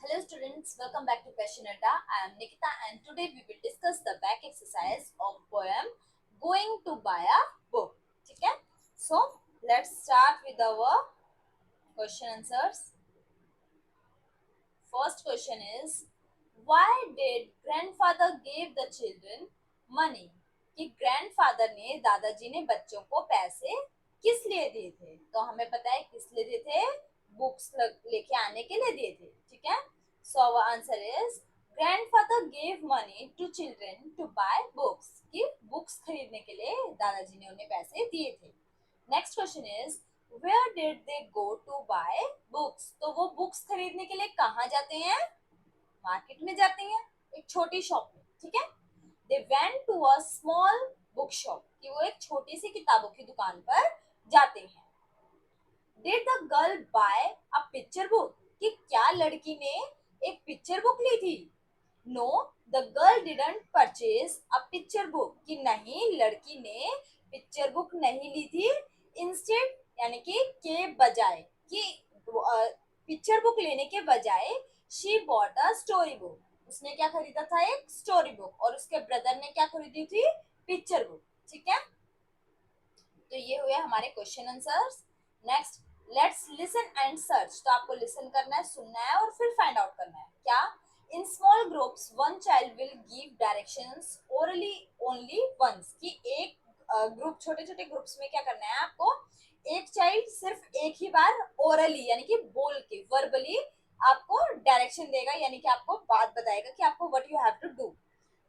Hello students, welcome back to Passionata. I am Nikita and today we will discuss the back exercise of poem Going to Buy a Book. ठीक है? So let's start with our question answers. First question is, why did grandfather gave the children money? कि grandfather ने दादाजी ने बच्चों को पैसे किस लिए दिए थे? तो हमें पता है किस लिए दिए थे, बुक्स लेके आने के लिए दिए थे. ठीक है? So our answer is grandfather gave money to children to buy books. कि बुक्स खरीदने के लिए दादाजी ने उन्हें पैसे दिए थे. Next question is where did they go to buy books? तो वो बुक्स खरीदने के लिए कहाँ जाते हैं? मार्केट में जाते हैं, एक छोटी शॉप में. ठीक है? They went to a small book shop, कि वो एक छोटी सी किताबों की दुकान पर जाते हैं. Did the girl buy a picture book? कि क्या लड़की ने एक पिक्चर बुक ली थी? No, the girl didn't purchase a picture book. कि नहीं, लड़की ने पिक्चर बुक नहीं ली थी. इंस्टेड यानी कि के बजाय, कि पिक्चर बुक लेने के बजाय she bought a story book. उसने क्या खरीदा था? एक स्टोरी बुक. और उसके ब्रदर ने क्या खरीदी थी? Picture book. ठीक है? तो ये हुए हमारे question answers. Next, let's listen and search. तो आपको लिसन करना है, सुनना है और फिर फाइंड आउट करना है. क्या? In small groups one child will give directions orally only once. कि एक ग्रुप, छोटे छोटे ग्रुप्स में क्या करना है आपको? एक चाइल्ड सिर्फ एक ही बार ओरली यानी कि बोल के, वर्बली आपको डायरेक्शन देगा, यानी कि आपको बात बताएगा कि आपको what you have to do.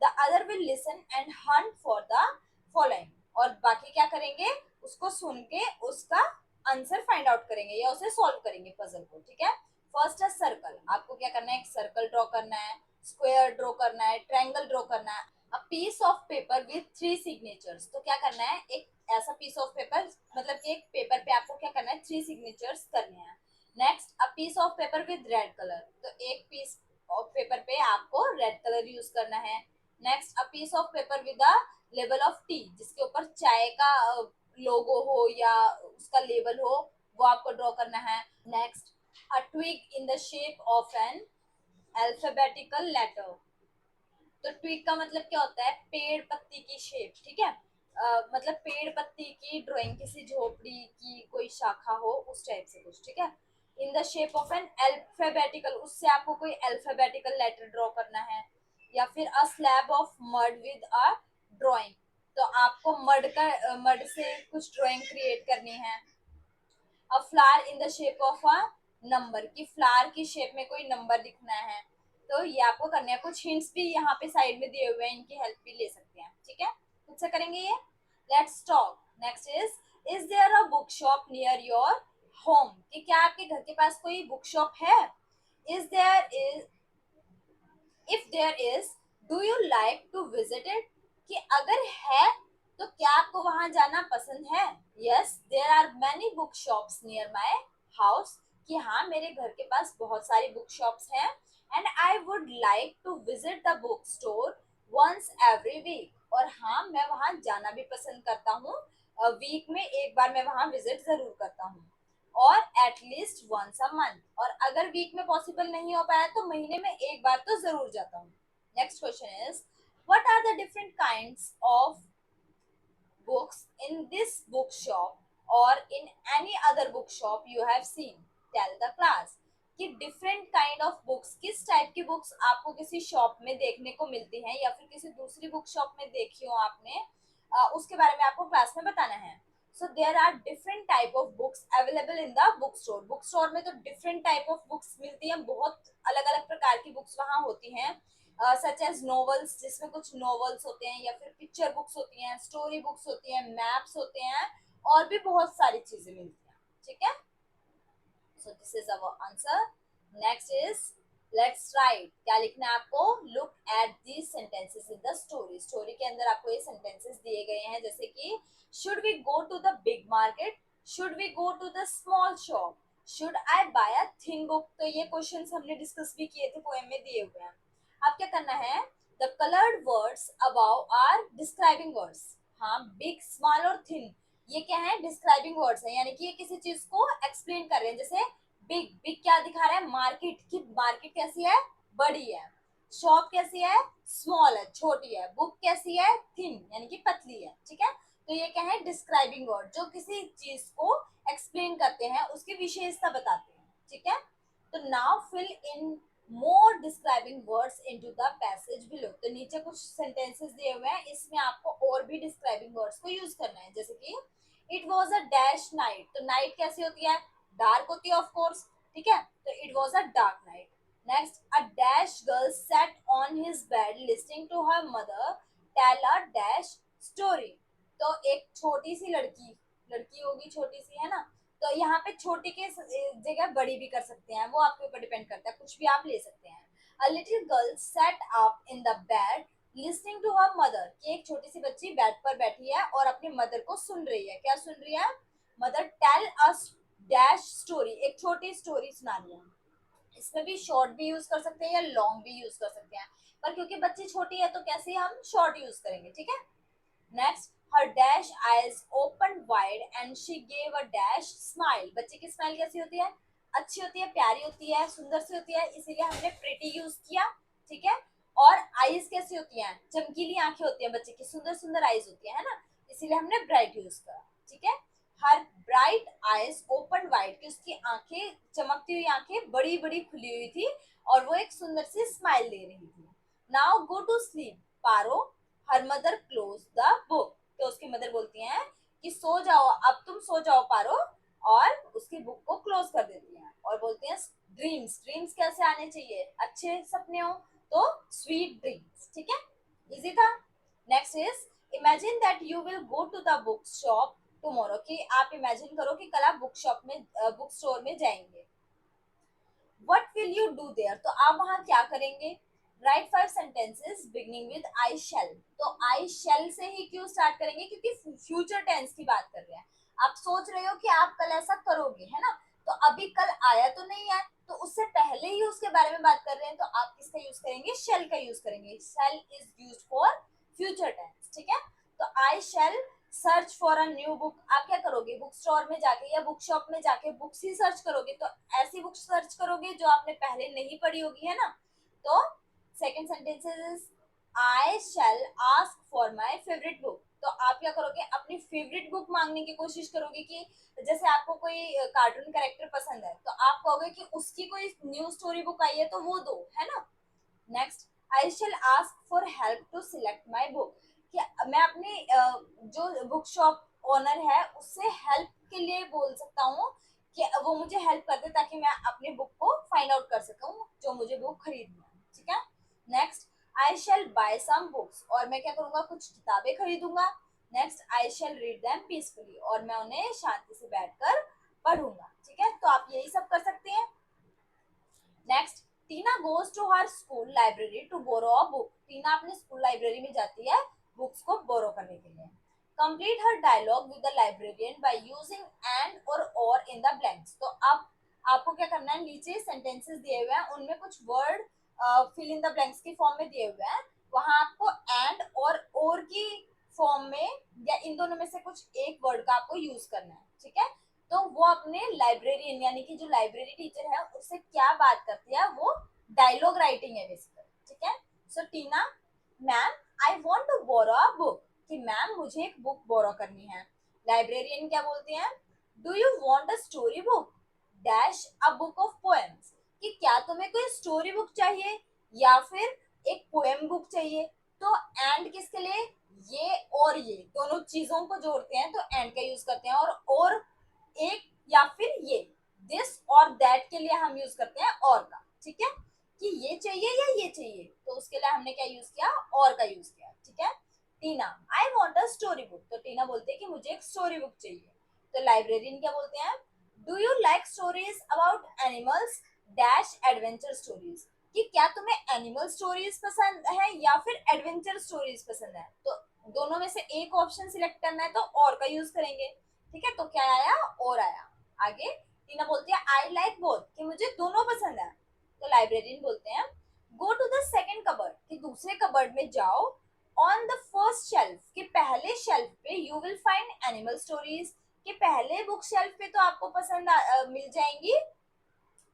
The other will listen and hunt for the following. और बाकी क्या करेंगे? उसको सुन के उसका आंसर फाइंड आउट करेंगे या उसे सॉल्व करेंगे पजल को. ठीक है? फर्स्ट है सर्कल. आपको क्या करना है? एक सर्कल ड्रॉ करना है, स्क्वायर ड्रॉ करना है, ट्रायंगल ड्रॉ करना है. A piece of paper with 3 signatures. तो क्या करना है? एक ऐसा पीस ऑफ पेपर, मतलब कि एक पेपर पे आपको क्या करना है? 3 सिग्नेचर्स करने हैं. Next, a piece of paper with red colour. तो एक पीस ऑफ पेपर पे आपको रेड कलर यूज करना है. Next, a piece of paper with a label of tea, जिसके ऊपर चाय का लोगो हो या उसका लेबल हो, वो आपको ड्रॉ करना है. Next, a twig in the shape of an alphabetical letter. तो ट्विग का मतलब क्या होता है? पेड़ पत्ती की शेप. ठीक है? मतलब पेड़ पत्ती की ड्राइंग, किसी झोपड़ी की कोई शाखा हो, उस टाइप से कुछ. ठीक है? In the shape of an alphabetical, उससे आपको कोई अल्फाबेटिकल लेटर ड्रॉ करना है. या फिर a slab of mud with a drawing. तो आपको मड से कुछ ड्राइंग क्रिएट करनी है. A flower in the shape of a number, की फ्लावर की शेप में कोई नंबर लिखना है. तो ये आपको करना है. कुछ हिंट्स भी यहाँ पे साइड में दिए हुए हैं, इनकी हेल्प भी ले सकते हैं. ठीक है? खुद से करेंगे ये. Let's talk. Next is there a book shop near your home? कि क्या आपके घर के पास कोई बुक शॉप है? Is if there is, do you like to visit it? कि अगर है तो क्या आपको वहां जाना पसंद है? Yes, there are many book shops near my house. कि हाँ, मेरे घर के पास बहुत सारी बुक शॉप्स हैं. And I would like to visit the book store once every week. और हाँ, मैं वहां जाना भी पसंद करता हूँ. वीक में एक बार मैं वहां विजिट जरूर करता हूँ. और एटलीस्ट वंस अ मंथ. और अगर वीक में पॉसिबल नहीं हो पाया तो महीने में एक बार तो जरूर जाता हूँ. Next question is what are the different kinds of books in this bookshop or in any other bookshop you have seen? Tell the class. कि डिफरेंट काइंड ऑफ बुक्स, किस टाइप की बुक्स आपको किसी शॉप में देखने को मिलती हैं या फिर किसी दूसरी बुक शॉप में देखी हो आपने, उसके बारे में आपको क्लास में बताना है. So there are different type of books available in the book store. Book store में तो डिफरेंट टाइप ऑफ बुक्स मिलती हैं, बहुत अलग अलग प्रकार की बुक्स वहाँ होती हैं. सच एज नॉवेल्स, जिसमें कुछ नॉवेल्स होते हैं, या फिर पिक्चर बुक्स होती हैं, स्टोरी बुक्स होती हैं, मैप्स होते हैं, और भी बहुत सारी चीजें मिलती हैं. ठीक है? So this is our answer. Next is let's write. क्या लिखना है आपको? Look at these sentences in the story. Story के अंदर आपको ये सेंटेंसेस दिए गए हैं, जैसे कि should we go to the big market? Should we go to the small shop? Should I buy a thin book? तो ये क्वेश्चंस हमने डिस्कस भी किए थे, पोएम में दिए हुए हैं. अब क्या करना है? The coloured words above are describing words. हाँ, बिग, स्मॉल और थिन, ये क्या है? डिस्क्राइबिंग वर्ड्स है, यानी कि ये किसी चीज को एक्सप्लेन कर रहे हैं. जैसे बिग, बिग क्या दिखा रहा है, मार्केट की, मार्केट कैसी है, बड़ी है। शॉप कैसी है, स्मॉल है, छोटी है। बुक कैसी है, थिन यानी कि पतली है। ठीक है, तो ये क्या है, डिस्क्राइबिंग वर्ड, जो किसी चीज को एक्सप्लेन करते हैं, उसकी विशेषता बताते हैं। ठीक है, तो now fill in more describing words into the passage below. तो नीचे कुछ सेंटेंसेस दिए हुए हैं, इसमें आपको और भी डिस्क्राइबिंग वर्ड्स को यूज करना है। जैसे कि it was a dash night, तो नाइट कैसी होती है, डार्क होती है ऑफ कोर्स। ठीक है, तो it was a dark night. Next, a dash girl sat on his bed listening to her mother tell a dash story. तो एक छोटी सी लड़की, लड़की होगी छोटी सी, है ना, तो यहाँ पे छोटी के जगह बड़ी भी कर सकते हैं, वो आपके ऊपर डिपेंड करता है, कुछ भी आप ले सकते हैं। A little girl sat up in the bed listening to her mother, कि एक छोटी सी बच्ची बेड पर बैठी है और अपनी मदर को सुन रही है। क्या सुन रही है, mother tell us dash story, एक छोटी स्टोरी सुना रही है। इसमें भी शॉर्ट भी यूज कर सकते हैं या लॉन्ग भी यूज कर सकते हैं, पर क्योंकि बच्ची छोटी है तो कैसे हम शॉर्ट यूज करेंगे। ठीक है, next, her dash eyes opened wide and she gave a dash smile। बच्चे की स्माइल कैसी होती है, अच्छी होती है, प्यारी होती है, सुंदर सी होती है, इसीलिए हमने प्रिटी यूज किया। ठीक है, और आईज कैसी होती हैं, चमकीली आंखें होती हैं बच्चे की, सुंदर सुंदर आईज होती है ना, इसीलिए हमने ब्राइट यूज करा। ठीक है, हर ब्राइट आईज ओपन वाइड, कि उसकी आंखें, चमकती हुई आंखें बड़ी बड़ी खुली हुई थी और वो एक सुंदर सी स्माइल दे रही थी। Now go to sleep Paro, her mother close the book. तो उसकी मदर बोलती हैं कि सो जाओ, अब तुम सो जाओ पारो, और उसकी बुक को क्लोज कर देती हैं और बोलती हैं ड्रीम्स, ड्रीम्स कैसे आने चाहिए, अच्छे सपने हो, तो स्वीट ड्रीम्स। ठीक है, इजी था। Next is imagine that you will go to the book shop tomorrow, कि आप इमेजिन करो कि कल आप बुक शॉप में, बुक स्टोर में जाएंगे। What will you do there, तो आप वहां क्या करेंगे। Write 5 sentences beginning with I shall. तो आई शेल से ही क्यों स्टार्ट करेंगे, क्योंकि फ्यूचर टेंस की बात कर रहे हैं। आप सोच रहे हो कि आप कल ऐसा करोगे, है ना, तो अभी कल आया तो नहीं है, तो उससे पहले ही उसके बारे में बात कर रहे हैं, तो आप किसका यूज करेंगे, शेल का यूज करेंगे। Shall is use for future tense. ठीक है, तो I shall search for a new book, आप क्या करोगे, बुक स्टोर में जाके या बुक शॉप में जाके बुक्स ही सर्च करोगे, तो ऐसी बुक सर्च करोगे जो आपने पहले नहीं पढ़ी होगी, है ना। तो second sentence is I shall ask for my favourite book. तो आप क्या करोगे, अपनी फेवरेट बुक मांगने की कोशिश करोगे, कि जैसे आपको कोई कार्टून कैरेक्टर पसंद है, तो आप कहोगे कि उसकी कोई न्यू स्टोरी बुक आई है तो वो दो, है ना। Next, I shall ask for help to select my book, कि मैं अपनी जो बुक शॉप ओनर है उससे हेल्प के लिए बोल सकता हूँ कि वो मुझे हेल्प कर दे, ताकि मैं अपनी बुक को फाइंड आउट कर सकूँ जो मुझे बुक खरीदनी है। ठीक है, next, I shall buy some books, और मैं क्या करूंगा, कुछ किताबें खरीदूंगा। Next, I shall read them peacefully, और मैं उन्हें शांति से बैठकर पढ़ूंगा। ठीक है, तो आप यही सब कर सकते हैं। Next, Tina goes to her school library to borrow a book. Tina अपने स्कूल लाइब्रेरी में जाती है बुक्स को बोरो करने के लिए। Complete her dialogue with the librarian by using and और इन द ब्लैंक्स। तो अब आपको क्या करना है, नीचे सेंटेंसेस दिए हुए हैं, उनमें कुछ word fill in the blanks की फॉर्म में दिए हुए हैं, वहां आपको एंड और की फॉर्म में या इन दोनों में से कुछ एक वर्ड का आपको यूज करना है। ठीक है, तो वो अपने लाइब्रेरियन यानी कि जो लाइब्रेरी टीचर है उससे क्या बात करती है, वो डायलॉग राइटिंग है बेसिकली। ठीक है, so Tina, ma'am I want to borrow a book, कि मैम मुझे एक बुक बोरो करनी है। लाइब्रेरियन क्या बोलती हैं, do you want a story book dash a book of poems, कि क्या तुम्हें कोई स्टोरी बुक चाहिए या फिर एक पोएम बुक चाहिए। तो एंड किसके लिए, ये और ये दोनों चीजों को जोड़ते हैं तो एंड का यूज करते हैं, और एक या फिर ये, दिस और दैट के लिए हम यूज करते हैं और का। ठीक है, कि ये चाहिए या ये चाहिए, तो उसके लिए हमने क्या यूज किया, और का यूज किया। ठीक है, Tina, I want a story book, तो टीना बोलते हैं कि मुझे एक स्टोरी बुक चाहिए। तो लाइब्रेरियन क्या बोलते हैं, do you like stories about animals dash adventure stories, कि क्या तुम्हें एनिमल स्टोरीज पसंद है या फिर एडवेंचर स्टोरीज पसंद है। तो दोनों में से एक ऑप्शन सिलेक्ट करना है तो और का यूज करेंगे। ठीक है, तो क्या आया, और आया। आगे टीना बोलती है आई लाइक बोथ, कि मुझे दोनों पसंद है। तो लाइब्रेरियन बोलते हैं go to the second cupboard, कि दूसरे कबर्ड में जाओ। ऑन द फर्स्ट शेल्फ, कि पहले शेल्फ पे you will find animal stories, कि पहले बुक शेल्फ पे तो आपको पसंद मिल जाएंगी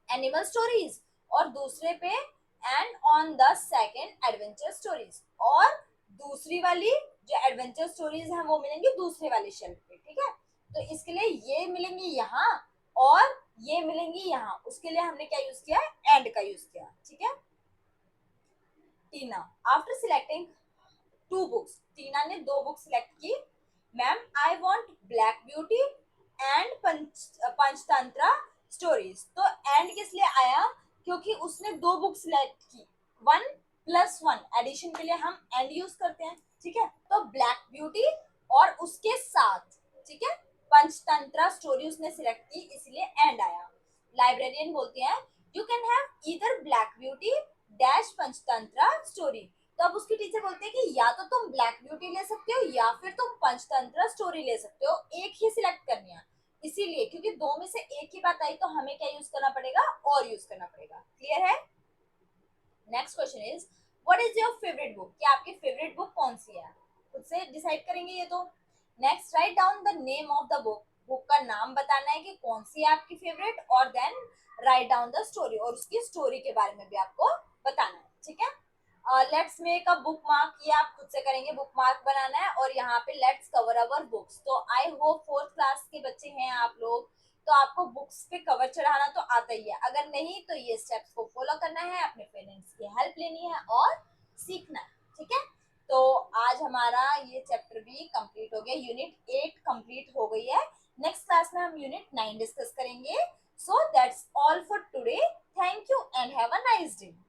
एनिमल स्टोरीज, और दूसरे पे and on the second adventure stories, और दूसरी वाली जो एडवेंचर स्टोरीज हैं वो मिलेंगी दूसरे वाले शेल्फ पे, ठीक है। तो इसके लिए ये मिलेंगी यहाँ और ये मिलेंगी यहाँ, उसके लिए हमने क्या यूज किया, एंड का यूज किया, ठीक है। टीना, आफ्टर सिलेक्टिंग टू बुक्स, टीना ने दो बुक सिलेक्ट की। Ma'am I want black beauty and Panchatantra stories, तो एंड किस लिए आया, क्योंकि उसने दो बुक सिलेक्ट की, वन प्लस वन एडिशन के लिए हम एंड यूज करते हैं, ठीक है। तो ब्लैक ब्यूटी और उसके साथ, ठीक है, पंचतंत्रा स्टोरी उसने सिलेक्ट की, इसलिए एंड आया। लाइब्रेरियन बोलते हैं you can have either black beauty dash Panchatantra story, तो अब उसकी टीचर बोलते हैं कि या तो तुम ब्लैक ब्यूटी ले सकते हो या फिर तुम पंचतंत्र स्टोरी ले सकते हो, एक ही सिलेक्ट करनी है। इसीलिए क्योंकि दो में से एक ही बात आई तो हमें क्या यूज करना पड़ेगा, और यूज करना पड़ेगा। क्लियर है। Next question is what is your favourite book, कि आपकी फेवरेट बुक कौन सी है, खुद से डिसाइड करेंगे ये तो। Next right down the name of the book, book का नाम बताना है कि कौन सी है आपकी फेवरेट, और then write down the story, और उसकी स्टोरी के बारे में भी आपको बताना है, ठीक है। Let's make a book mark, ये आप खुद से करेंगे, बुक मार्क बनाना है, और यहाँ पे लेट्स कवर अवर बुक्स, तो आई होप फोर्थ क्लास के बच्चे हैं आप लोग, तो आपको बुक्स पे कवर चढ़ाना तो आता ही है, अगर नहीं तो ये स्टेप्स को फॉलो करना है, अपने पेरेंट्स की हेल्प लेनी है और सीखना है, ठीक है। तो आज हमारा ये चैप्टर भी कंप्लीट हो गया, यूनिट 8 कंप्लीट हो गई है। नेक्स्ट क्लास में हम यूनिट 9 डिस्कस करेंगे। So that's all for today, thank you and have a nice day.